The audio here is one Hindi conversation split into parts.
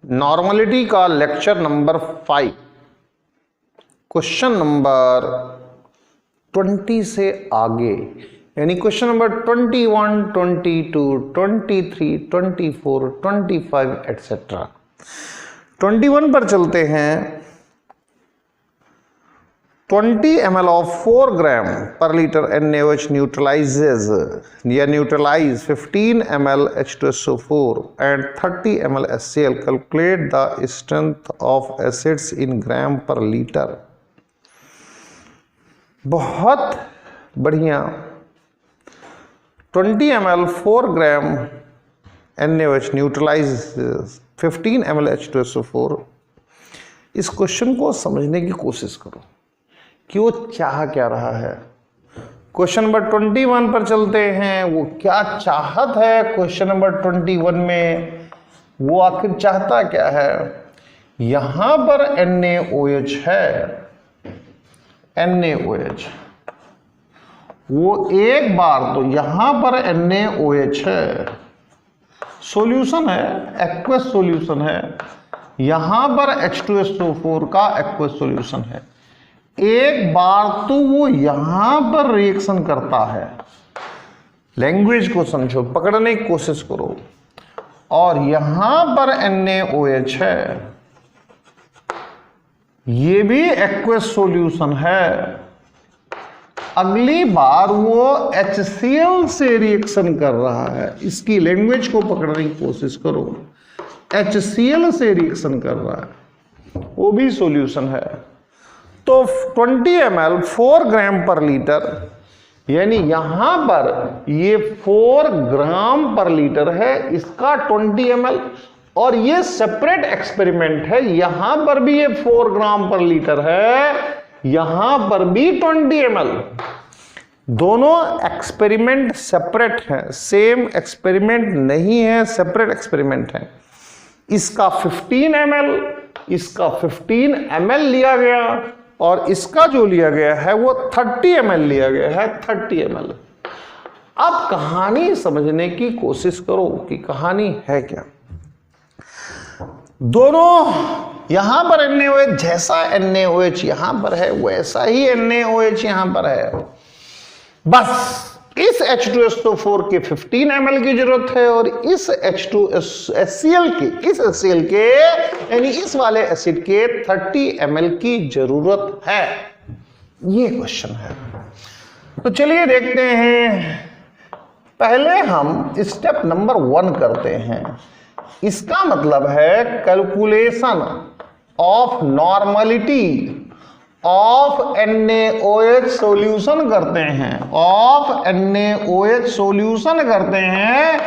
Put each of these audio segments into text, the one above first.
नॉर्मलिटी का लेक्चर नंबर 5, क्वेश्चन नंबर 20 से आगे, यानी क्वेश्चन नंबर 21, 22, 23, 24, 25 एटसेट्रा। 21 पर चलते हैं। 20 ml of 4 gram per liter NaOH neutralize 15 ml H2SO4 and 30 ml HCl. Calculate the strength of acids in gram per liter. बहुत बढ़िया। 20 ml 4 gram NaOH neutralize 15 ml H2SO4। इस क्वेश्चन को समझने की कोशिश करो कि वो चाह क्या रहा है। क्वेश्चन नंबर 21 पर चलते हैं। वो क्या चाहत है क्वेश्चन नंबर 21 में, वो आखिर चाहता क्या है। यहां पर NaOH है, NaOH, वो एक बार तो यहां पर NaOH है, सॉल्यूशन है, एक्वस सॉल्यूशन है। यहां पर H2SO4 का एक्वस सॉल्यूशन है। एक बार तो वो यहां पर रिएक्शन करता है। लैंग्वेज को समझो, पकड़ने की कोशिश करो। और यहां पर NaOH है, ये भी एक्वस सॉल्यूशन है। अगली बार वो HCl से रिएक्शन कर रहा है। इसकी लैंग्वेज को पकड़ने की कोशिश करो। HCl से रिएक्शन कर रहा है, वो भी सॉल्यूशन है। तो 20 ml 4 ग्राम पर लीटर, यानी यहां पर ये 4 ग्राम पर लीटर है, इसका 20 ml, और ये सेपरेट एक्सपेरिमेंट है। यहां पर भी ये 4 ग्राम पर लीटर है, यहां पर भी 20 ml। दोनों एक्सपेरिमेंट सेपरेट हैं, सेम एक्सपेरिमेंट नहीं है, सेपरेट एक्सपेरिमेंट है। इसका 15 ml, इसका 15 ml लिया गया, और इसका जो लिया गया है वो 30 ml लिया गया है, 30 ml। अब कहानी समझने की कोशिश करो कि कहानी है क्या। दोनों यहां पर NaOH, जैसा NaOH यहां पर है वैसा ही NaOH यहां पर है। बस इस H2SO4 के 15 ml की जरूरत है, और इस HCl के यानी इस वाले एसिड के 30 ml की जरूरत है। ये क्वेश्चन है। तो चलिए देखते हैं। पहले हम स्टेप नंबर 1 करते हैं। इसका मतलब है calculation of normality of NaOH solution करते हैं, ऑफ NaOH सॉल्यूशन करते हैं।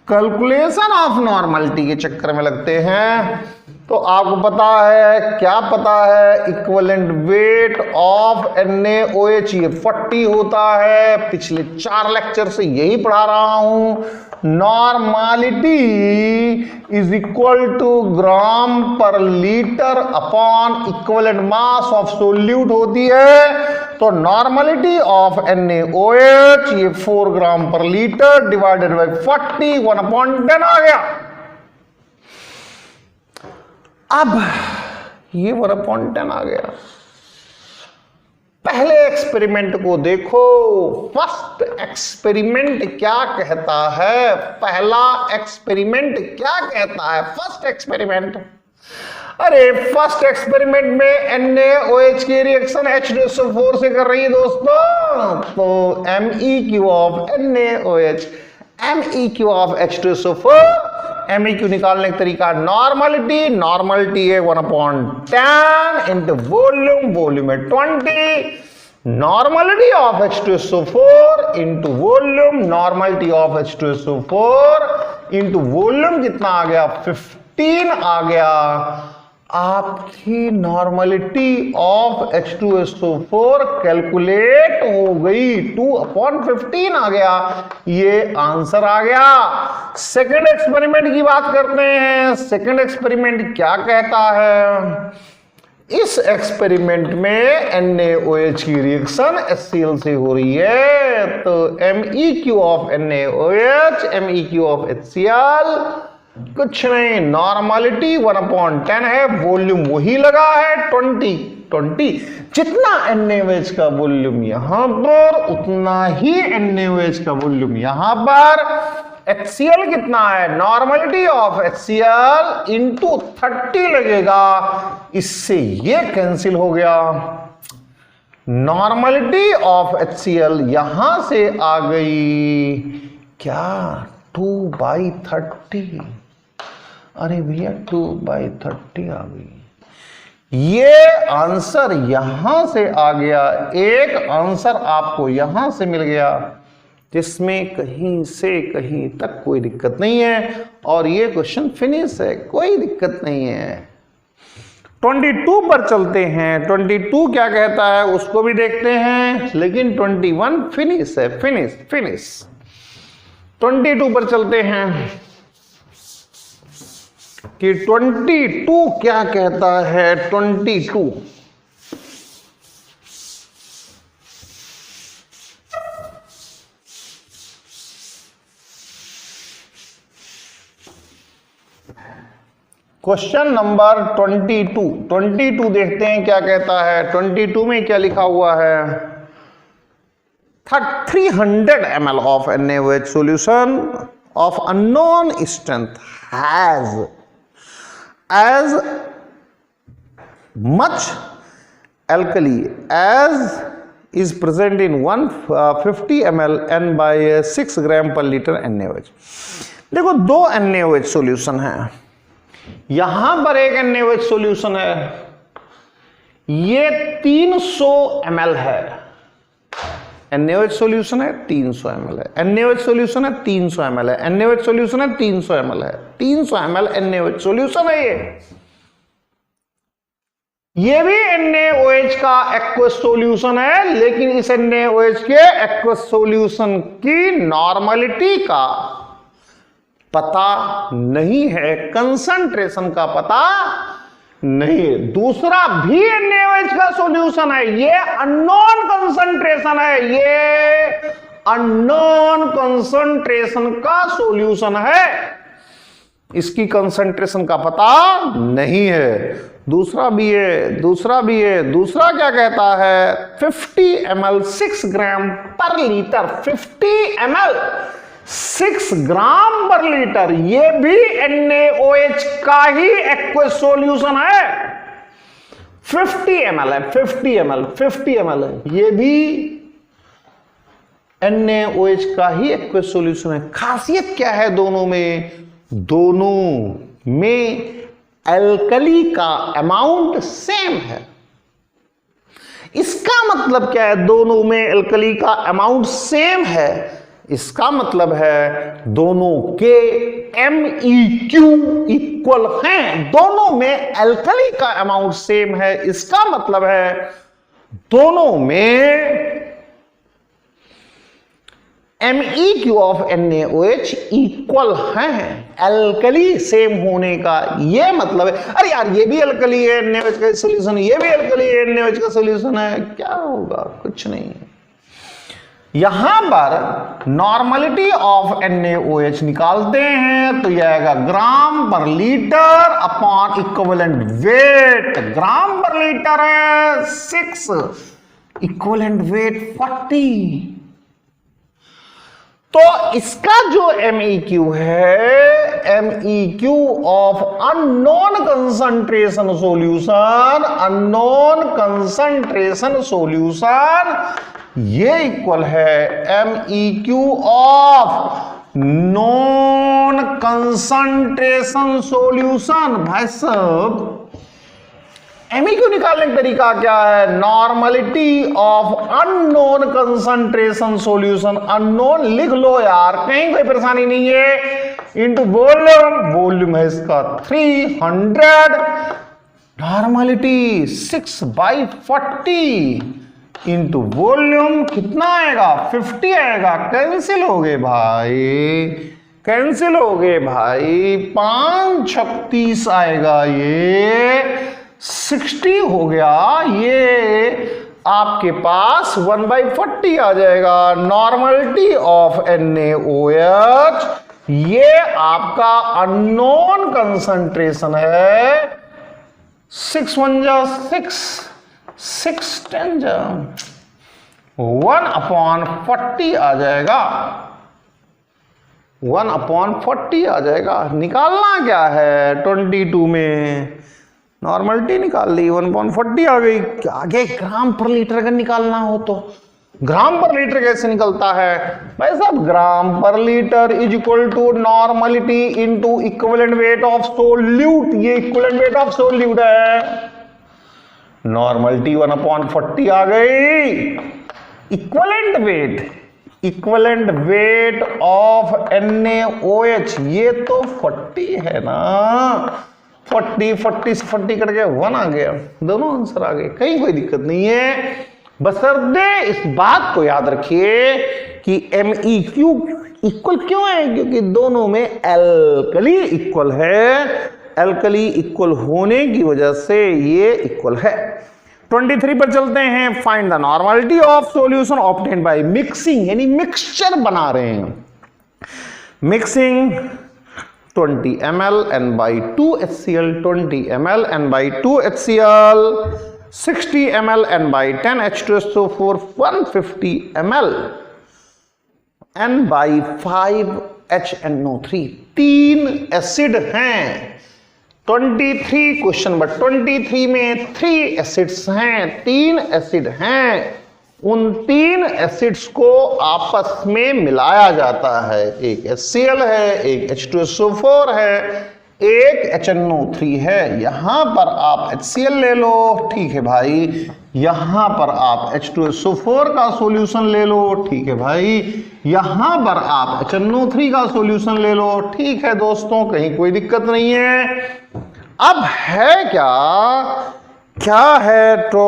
कैलकुलेशन ऑफ नॉर्मलिटी के चक्कर में लगते हैं। तो आपको पता है, क्या पता है, इक्विवेलेंट वेट ऑफ NaOH ये 40 होता है। पिछले 4 लेक्चर से यही पढ़ा रहा हूं। Normality is equal to gram per litre upon equivalent mass of solute होती है। तो नॉर्मलिटी ऑफ NaOH ये 4 ग्राम पर लीटर डिवाइडेड बाई 40, 1/10 आ गया। अब ये 1/10 आ गया। पहले एक्सपेरिमेंट को देखो। फर्स्ट एक्सपेरिमेंट क्या कहता है, पहला एक्सपेरिमेंट क्या कहता है, फर्स्ट एक्सपेरिमेंट। अरे फर्स्ट एक्सपेरिमेंट में NaOH की रिएक्शन H2SO4 से कर रही है दोस्तों। तो MEQ of NaOH, MEQ of H2SO4, MEQ निकालने का तरीका नॉर्मलिटी, नॉर्मलिटी है 1/10 इंटू वॉल्यूम, वॉल्यूम है 20। Normality of H2SO4 into volume, normality of H2SO4 into volume कितना आ गया, 15 आ गया। आपकी नॉर्मलिटी ऑफ H2SO4 कैलकुलेट हो गई, 2/15 आ गया। ये आंसर आ गया। सेकंड एक्सपेरिमेंट की बात करते हैं। सेकंड एक्सपेरिमेंट क्या कहता है। इस एक्सपेरिमेंट में NaOH की रिएक्शन HCl से हो रही है। तो MEQ of NaOH, MEQ of HCl कुछ नहीं, नॉर्मलिटी 1/10 है, वॉल्यूम वही लगा है 20। जितना NaOH का वॉल्यूम यहां पर उतना ही NaOH का वॉल्यूम यहां पर। HCl कितना है, नॉर्मलिटी ऑफ HCl इंटू 30 लगेगा, इससे ये कैंसिल हो गया। नॉर्मलिटी ऑफ HCl यहां से आ गई क्या, 2/30। अरे भैया 2/30 आ गई। ये आंसर यहां से आ गया, एक आंसर आपको यहां से मिल गया, जिसमें कहीं से कहीं तक कोई दिक्कत नहीं है, और ये क्वेश्चन फिनिश है, कोई दिक्कत नहीं है। 22 पर चलते हैं, 22 क्या कहता है उसको भी देखते हैं, लेकिन 21 फिनिश है, फिनिश। 22 पर चलते हैं कि 22 क्या कहता है। 22 क्वेश्चन नंबर 22 देखते हैं क्या कहता है। 22 में क्या लिखा हुआ है, 300 ml of NaOH solution of unknown strength has as much alkali as is present in 150 ml N by 6 gram per liter NaOH। देखो दो NaOH सॉल्यूशन है, यहां पर एक NaOH सॉल्यूशन है, ये 300 ml है। NaOH सॉल्यूशन है 300 ml है, NaOH सॉल्यूशन है 300 ml है, NaOH सॉल्यूशन है 300 ml है, 300 ml NaOH सॉल्यूशन है। ये भी NaOH का एक्वस सॉल्यूशन है, लेकिन इस NaOH के एक्वस सॉल्यूशन की नॉर्मलिटी का पता नहीं है, कंसंट्रेशन का पता नहीं है। दूसरा भी NaOH का सॉल्यूशन है, ये अननोन कंसंट्रेशन है, ये अननोन कंसंट्रेशन का सॉल्यूशन है, इसकी कंसंट्रेशन का पता नहीं है। दूसरा भी है, दूसरा क्या कहता है, 50 ml 6 ग्राम पर लीटर, 50 ml 6 ग्राम पर लीटर, ये भी NaOH का ही एक्वस सॉल्यूशन है। 50 ml है, 50 ml है, ये भी NaOH का ही एक्वस सॉल्यूशन है। खासियत क्या है दोनों में एल्कली का अमाउंट सेम है। इसका मतलब क्या है, दोनों में एल्कली का अमाउंट सेम है, इसका मतलब है दोनों के MEQ इक्वल हैं, दोनों में एल्कली का अमाउंट सेम है, इसका मतलब है दोनों में MEQ ऑफ NaOH इक्वल है। एल्कली सेम होने का ये मतलब है, अरे यार ये भी एल्कली है NaOH का सॉल्यूशन, ये भी एल्कली है NaOH का सॉल्यूशन है, क्या होगा, कुछ नहीं। यहां पर नॉर्मलिटी ऑफ NaOH निकालते हैं तो यह आएगा ग्राम per litre upon equivalent weight. ग्राम पर लीटर है 6, इक्विवेलेंट वेट 40। तो इसका जो MEQ है, MEQ of unknown concentration solution, ये इक्वल है MEQ of non concentration solution. भाई साहब MEQ निकालने का तरीका क्या है, normality of unknown concentration solution, unknown लिख लो यार, कहीं कोई परेशानी नहीं है, इनटू वॉल्यूम है इसका 300, नॉर्मलिटी 6/40 इंटू वॉल्यूम कितना आएगा, 50 आएगा। कैंसिल हो गए भाई, 5 36 आएगा, ये 60 हो गया, ये आपके पास 1/40 आ जाएगा। नॉर्मलिटी ऑफ NaOH ये आपका अननोन कंसंट्रेशन है। 6 1 जा 6, 6 10 जा 1/40 आ जाएगा। 1/40 आ जाएगा। निकालना क्या है 22 में, नॉर्मलिटी निकाल ली, 1/40 आ गई। आगे ग्राम पर लीटर का निकालना हो तो ग्राम पर लीटर कैसे निकलता है भाई साहब? Gram per litre is equal to normality into equivalent weight of solute. ये इक्विवेलेंट वेट ऑफ सोल्यूट है। नॉर्मलिटी 1/40 आ गई। इक्विवेलेंट वेट ऑफ NaOH ये तो 40 है ना। 40 से 40 कट गया, 1 आ गया। दोनों आंसर आ गए, कहीं कोई दिक्कत नहीं है। बशर्ते इस बात को याद रखिए कि MEQ इक्वल क्यों है, क्योंकि दोनों में एल्कली इक्वल है। एल्कली इक्वल होने की वजह से ये इक्वल है। 23 पर चलते हैं। Find the normality of solution obtained by mixing, यानी मिक्सचर बना रहे हैं। Mixing 20 ml N/2 HCl, 20 ml N/2 HCl, 60 ml N/10 H2SO4, 150 ml N/5 HNO3। 3 acid हैं। 23 क्वेश्चन नंबर 23 में 3 एसिड्स हैं, 3 एसिड हैं। उन 3 एसिड्स को आपस में मिलाया जाता है। एक HCl है, एक H2SO4 है, एक HNO3 है। यहां पर आप HCl ले लो, ठीक है भाई। यहां पर आप H2SO4 का सॉल्यूशन ले लो, ठीक है भाई। यहां पर आप HNO3 का सॉल्यूशन ले लो, ठीक है दोस्तों, कहीं कोई दिक्कत नहीं है। अब है क्या है तो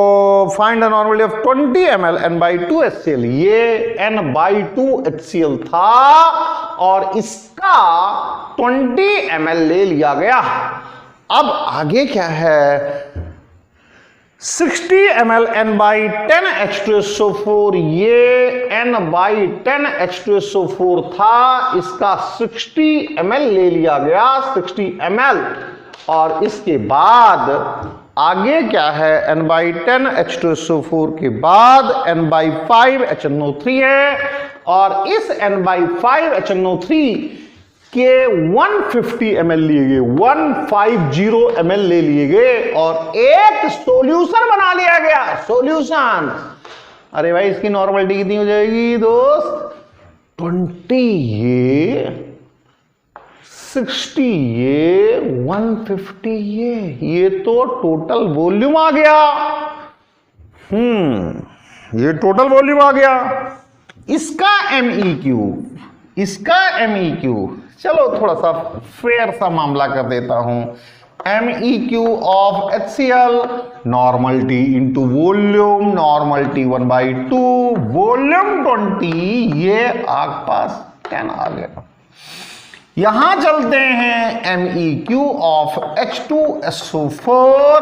find the normality of 20 ml N/2 HCl। ये N/2 HCl था और इसका 20 ml ले लिया गया। अब आगे क्या है? 60 ml N/10 H2SO4, ये N/10 H2SO4 था, इसका 60 ml ले लिया गया, 60 ml। और इसके बाद आगे क्या है? N/10 H2SO4 के बाद N/5 HNO3 है और इस N/5 HNO3 के 150 ml लिए गए, 150 ml ले लिए गए और एक सॉल्यूशन बना लिया गया। सॉल्यूशन, अरे भाई इसकी नॉर्मलिटी कितनी हो जाएगी दोस्त? 20 ये, 60 ये, 150 ये तो टोटल वॉल्यूम आ गया। ये टोटल वॉल्यूम आ गया। इसका MEQ, चलो थोड़ा सा फेयर सा मामला कर देता हूं। MEQ of HCl, normality into volume, normality 1/2, volume 20, ये आपके पास 10 आ गया। यहां चलते हैं। MEQ of H2SO4,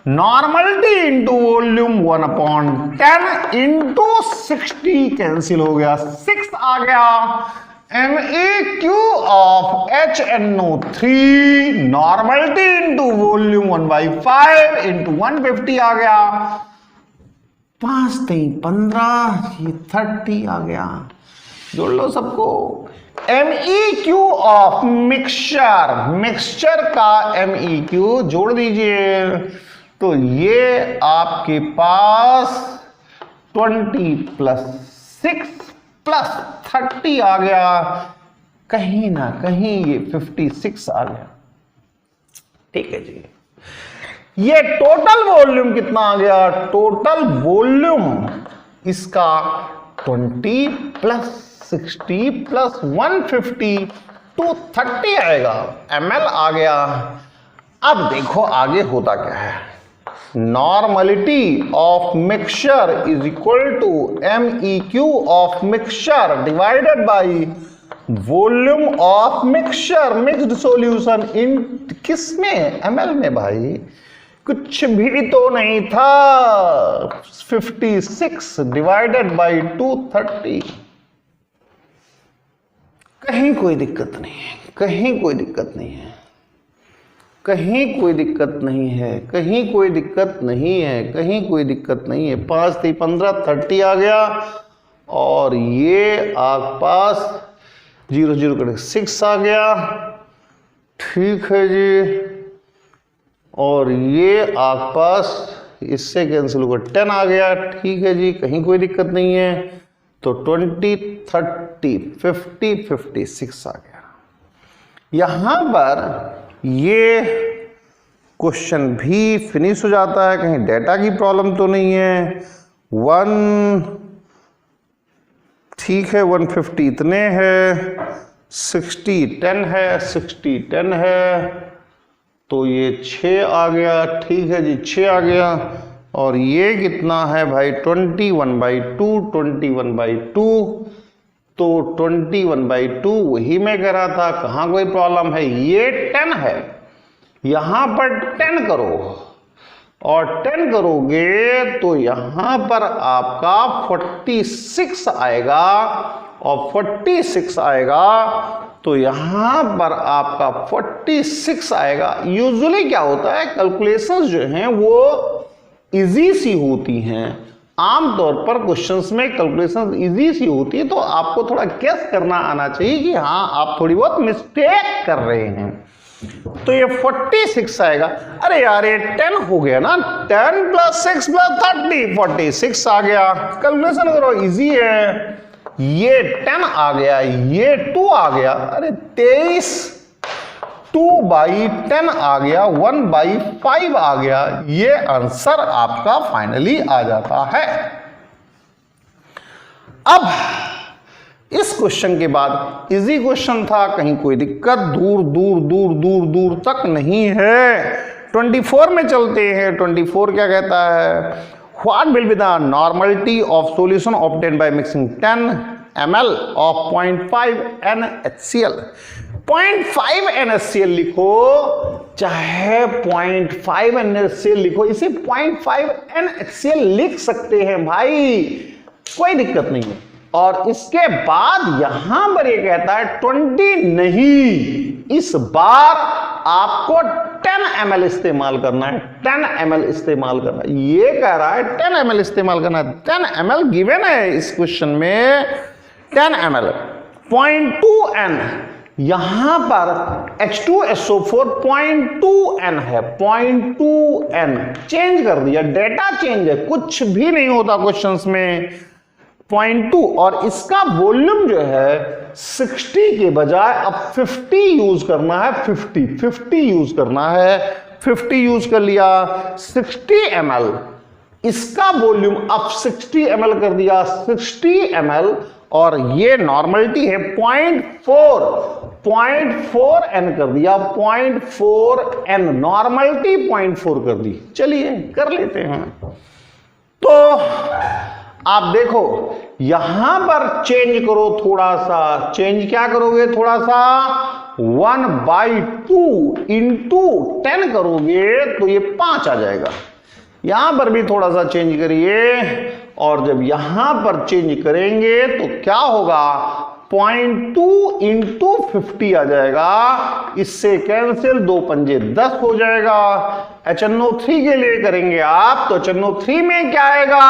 normality into volume 1/10 into 60 cancel हो गया, 6 आ गया। MEQ of HNO3, normality into volume 1/5 into 150 आ गया। 5 3 15, ये 30 आ गया। जोड़ लो सबको। MEQ ऑफ मिक्सचर का MEQ जोड़ दीजिए तो ये आपके पास 20 + 6 + 30 आ गया। कहीं ना कहीं ये 56 आ गया। ठीक है जी। ये टोटल वॉल्यूम कितना आ गया? टोटल वॉल्यूम इसका 20 + 60 + 150 230 आएगा, ml आ गया। अब देखो आगे होता क्या है। Normality of mixture is equal to MEQ of mixture divided by volume of mixture, mixed solution in किसमें? ml में भाई। कुछ भी तो नहीं था। 56 डिवाइडेड बाय 230, कहीं कोई दिक्कत नहीं है, कहीं कोई दिक्कत नहीं है, कहीं कोई दिक्कत नहीं है, कहीं कोई दिक्कत नहीं है, कहीं कोई दिक्कत नहीं है। 5 3 15 30 आ गया और ये आग पास 0 0 करके 6 आ गया, ठीक है जी। और ये आग पास इससे कैंसिल होकर 10 आ गया, ठीक है जी, कहीं कोई दिक्कत नहीं है। तो 20 30 50 56 आ गया। यहां पर ये क्वेश्चन भी फिनिश हो जाता है, कहीं डेटा की प्रॉब्लम तो नहीं है। 1 ठीक है, 150 इतने है, 60 10 है, 60 10 है, तो ये 6 आ गया, ठीक है जी, 6 आ गया। और ये कितना है भाई 21/2, 21/2, तो 21/2 वही मैं कह रहा था, कहाँ कोई प्रॉब्लम है। ये 10 है, यहां पर 10 करो और 10 करोगे तो यहां पर आपका 46 आएगा, और 46 आएगा तो यहां पर आपका 46 आएगा। यूजुअली क्या होता है, कैलकुलेशंस जो हैं वो इजी सी होती हैं, आमतौर पर क्वेश्चंस में कैलकुलेशंस इजी सी होती है, तो आपको थोड़ा गेस करना आना चाहिए कि हाँ आप थोड़ी बहुत मिस्टेक कर रहे हैं। तो ये 46 आएगा। अरे यार ये 10 हो गया ना, 10 + 6 + 30 46 आ गया। कैलकुलेशन करो, इजी है। ये 10 आ गया, ये 2 आ गया, अरे 23, 2/10 आ गया, 1/5 आ गया। ये आंसर आपका फाइनली आ जाता है। अब इस क्वेश्चन के बाद इजी क्वेश्चन था, कहीं कोई दिक्कत दूर दूर दूर दूर दूर तक नहीं है। 24 में चलते हैं। 24 क्या कहता है, What will be the normality of solution obtained by mixing 10 ml of 0.5 NaCl? 0.5 NaCl लिखो, चाहे 0.5 NaCl लिखो, इसे 0.5 NaCl लिख सकते हैं भाई, कोई दिक्कत नहीं है। और इसके बाद यहां पर ये कहता है 20 नहीं, इस बार आपको 10 ml इस्तेमाल करना है, 10 ml इस्तेमाल करना है। ये कह रहा है 10 ml इस्तेमाल करना है। 10 ml गिवन है इस क्वेश्चन में, 10 ml 0.2 N, यहां पर H2SO4 0.2 N है, 0.2 N चेंज कर दिया, डेटा चेंज है, कुछ भी नहीं होता क्वेश्चंस में। 0.2 और इसका वॉल्यूम जो है 60 के बजाय अब 50 यूज करना है, 50 यूज करना है, 50 यूज कर लिया। 60 ml, इसका वॉल्यूम अब 60 ml कर दिया, 60 ml, और ये नॉर्मलिटी है 0.4 N कर दिया, 0.4 N नॉर्मलिटी 0.4 कर दी। चलिए कर लेते हैं। तो आप देखो यहां पर चेंज करो, थोड़ा सा चेंज, क्या करोगे, थोड़ा सा 1/2 इंटू 10 करोगे तो ये 5 आ जाएगा। यहां पर भी थोड़ा सा चेंज करिए, और जब यहां पर चेंज करेंगे तो क्या होगा, 0.2 इंटू 50 आ जाएगा। इससे कैंसिल, 2 पंजे 10 हो जाएगा। HNO3 के लिए करेंगे आप, तो HNO3 में क्या आएगा,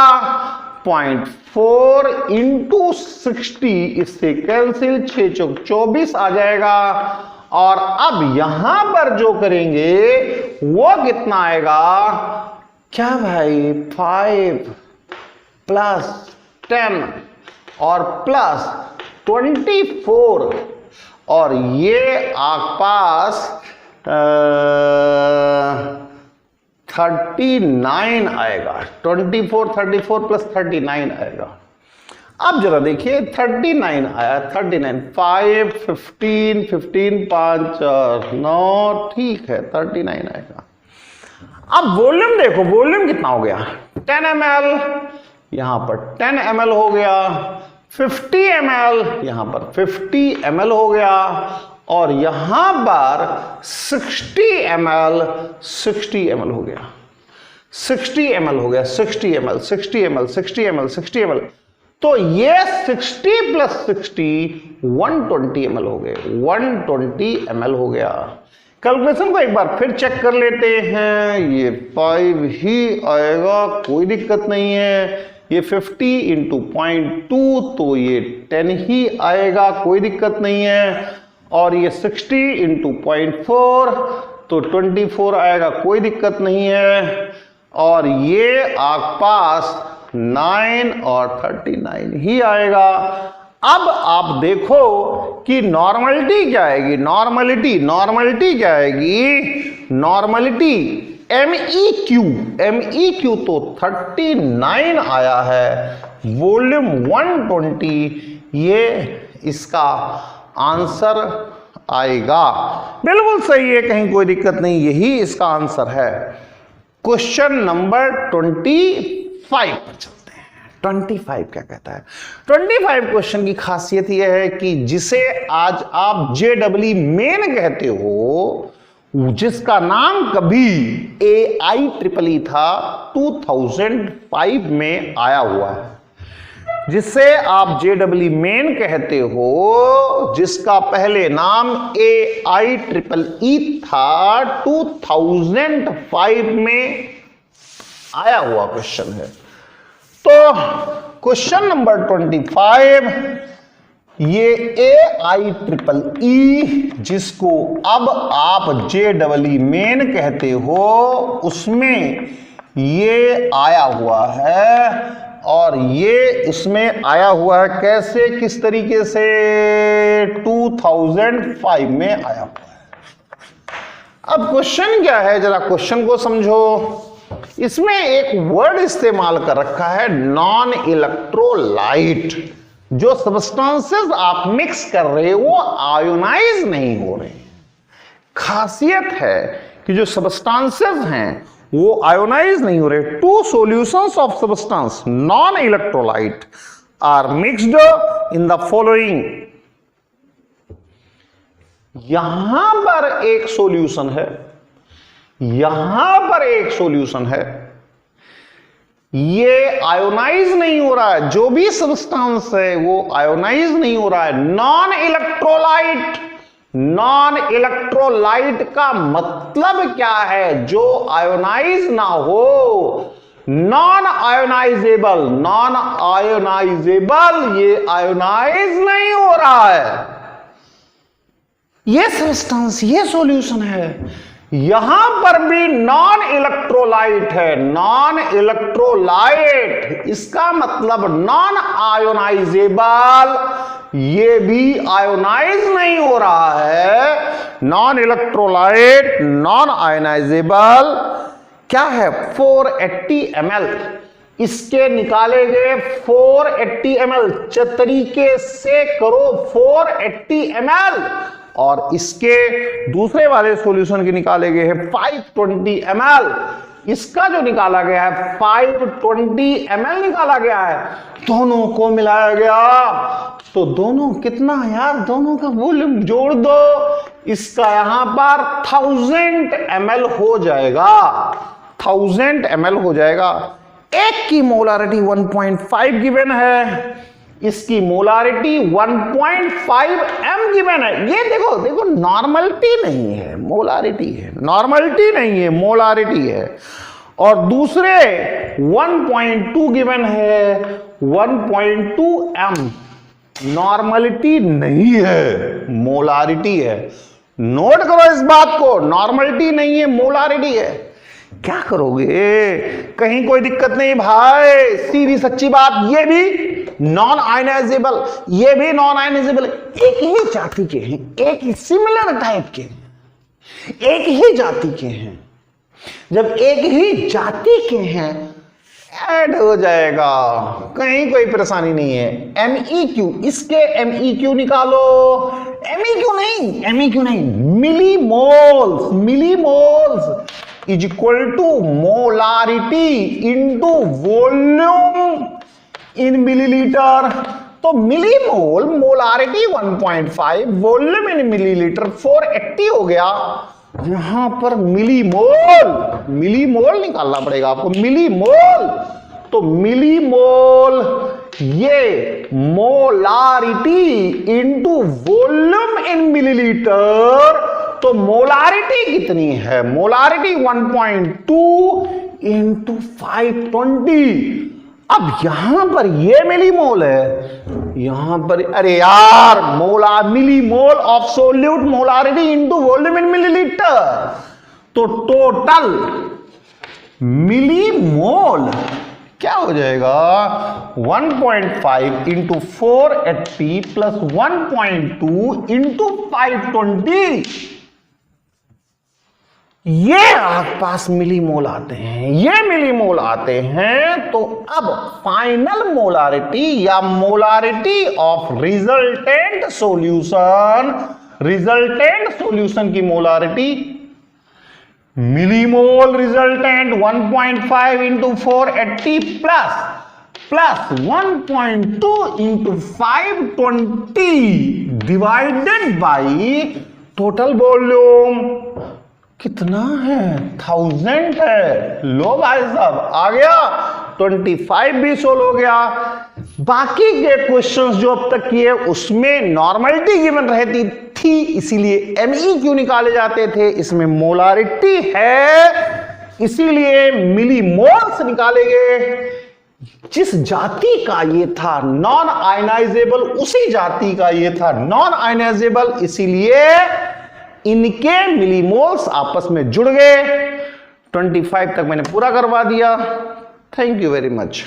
0.4 इंटू 60, इससे कैंसिल, 6 चौक 24 आ जाएगा। और अब यहां पर जो करेंगे वो कितना आएगा, क्या भाई, 5 + 10 और +24, और ये आसपास 39 आएगा। 24 34 + 39 आएगा। अब जरा देखिए 39 आया, 39 5 15 15 5 9, ठीक है 39 आएगा। अब वॉल्यूम देखो, वॉल्यूम कितना हो गया, 10 ml, यहां पर 10 ml हो गया, 50 ml, यहां पर 50 ml हो गया, और यहां पर 60 ml हो गया, 60 ml हो गया, 60 ml, 60 ml, 60 ml, 60 ml। तो ये 60 प्लस 60 120 ml हो गए, 120 ml हो गया। कैलकुलेशन को एक बार फिर चेक कर लेते हैं, ये 5 ही आएगा, कोई दिक्कत नहीं है। ये 50 इंटू 0.2 तो ये 10 ही आएगा, कोई दिक्कत नहीं है। और ये 60 इंटू 0.4 तो 24 आएगा, कोई दिक्कत नहीं है। और ये आपके पास 9 और 39 ही आएगा। अब आप देखो कि नॉर्मलिटी क्या आएगी, नॉर्मलिटी क्या आएगी, नॉर्मलिटी MEQ तो 39 आया है, वॉल्यूम 120, ये इसका आंसर आएगा। बिल्कुल सही है, कहीं कोई दिक्कत नहीं, यही इसका आंसर है। क्वेश्चन नंबर 25 पर चलते हैं। 25 क्या कहता है? 25 क्वेश्चन की खासियत यह है कि जिसे आज आप JEE मेन कहते हो, जिसका नाम कभी AIEEE था, 2005 में आया हुआ है। जिसे आप JEE मेन कहते हो, जिसका पहले नाम AIEEE था, 2005 में आया हुआ क्वेश्चन है। तो क्वेश्चन नंबर 25, ये AIEEE जिसको अब आप JEE मेन कहते हो, उसमें ये आया हुआ है। और ये इसमें आया हुआ है कैसे, किस तरीके से? 2005 में आया हुआ है। अब क्वेश्चन क्या है, जरा क्वेश्चन को समझो। इसमें एक वर्ड इस्तेमाल कर रखा है, नॉन इलेक्ट्रोलाइट। जो सब्सटेंसेस आप मिक्स कर रहे हो वो आयोनाइज नहीं हो रहे। खासियत है कि जो सब्सटेंसेस हैं वो आयोनाइज नहीं हो रहे। Two solutions of substance non electrolyte are mixed in the following. यहां पर एक सॉल्यूशन है, यहां पर एक सॉल्यूशन है, ये आयोनाइज नहीं हो रहा है। जो भी सब्सटेंस है वो आयोनाइज नहीं हो रहा है। नॉन इलेक्ट्रोलाइट, नॉन इलेक्ट्रोलाइट का मतलब क्या है? जो आयोनाइज ना हो, नॉन आयोनाइजेबल, नॉन आयोनाइजेबल, ये आयोनाइज नहीं हो रहा है। ये सब्सटेंस, ये सॉल्यूशन है। यहां पर भी नॉन इलेक्ट्रोलाइट है, नॉन इलेक्ट्रोलाइट, इसका मतलब नॉन आयोनाइजेबल, ये भी आयोनाइज नहीं हो रहा है। नॉन इलेक्ट्रोलाइट, नॉन आयोनाइजेबल क्या है? 480 ml। इसके निकाले गए 480 ml, तरीके से करो 480 ml। और इसके दूसरे वाले सॉल्यूशन के निकाले गए हैं 520 ml। इसका जो निकाला गया है 520 ml निकाला गया है। दोनों को मिलाया गया तो दोनों कितना यार, दोनों का वॉल्यूम जोड़ दो, इसका यहां पर 1000 ml हो जाएगा, 1000 ml हो जाएगा। एक की मोलारिटी 1.5 गिवन है, इसकी मोलारिटी 1.5 m गिवन है। ये देखो देखो, नॉर्मलिटी नहीं है, मोलारिटी है। नॉर्मलिटी नहीं है, मोलारिटी है। और दूसरे 1.2 गिवन है, 1.2 m। नॉर्मलिटी नहीं है, मोलारिटी है। नोट करो इस बात को, नॉर्मलिटी नहीं है, मोलारिटी है। क्या करोगे? कहीं कोई दिक्कत नहीं भाई, सीधी सच्ची बात। ये भी नॉन आयनाइजेबल, ये भी नॉन आयनाइजेबल, एक ही जाति के हैं, एक ही सिमिलर टाइप के हैं, एक ही जाति के हैं। जब एक ही जाति के हैं, ऐड हो जाएगा, कहीं कोई परेशानी नहीं है। MEQ, इसके MEQ निकालो। MEQ नहीं, millimoles, millimoles is equal to molarity into volume in millilitre. तो millimole, molarity 1.5, volume in millilitre 480 हो गया। यहां पर मिलीमोल, मिलीमोल निकालना पड़ेगा आपको, मिलीमोल। तो मिलीमोल ये molarity into volume in millilitre, तो मोलारिटी कितनी है? Molarity 1.2 into 520। अब यहां पर ये मिलीमोल है, यहां पर अरे यार millimole of solute molarity into volume in millilitre, तो टोटल मिलीमोल क्या हो जाएगा? 1.5 इंटू 4 HP प्लस 1.2 इंटू 520। ये आसपास मिलीमोल आते हैं, ये मिलीमोल आते हैं। तो अब फाइनल मोलारिटी या मोलारिटी ऑफ रिजल्टेंट सॉल्यूशन की molarity millimole resultant 1.5 into 4 80 plus 1.2 into 520 divided by total volume कितना है? 1000 है। लो भाई साहब आ गया, 25 भी सोल्व हो गया। बाकी के क्वेश्चंस जो अब तक किए उसमें नॉर्मलिटी गिवन रहती थी, इसीलिए MEQ निकाले जाते थे। इसमें मोलारिटी है इसीलिए मिलीमोल्स निकाले गए। जिस जाति का ये था नॉन आयनाइजेबल, उसी जाति का ये था नॉन आयनाइजेबल, इसीलिए इनके मिलीमोल्स आपस में जुड़ गए। 25 तक मैंने पूरा करवा दिया। Thank you very much.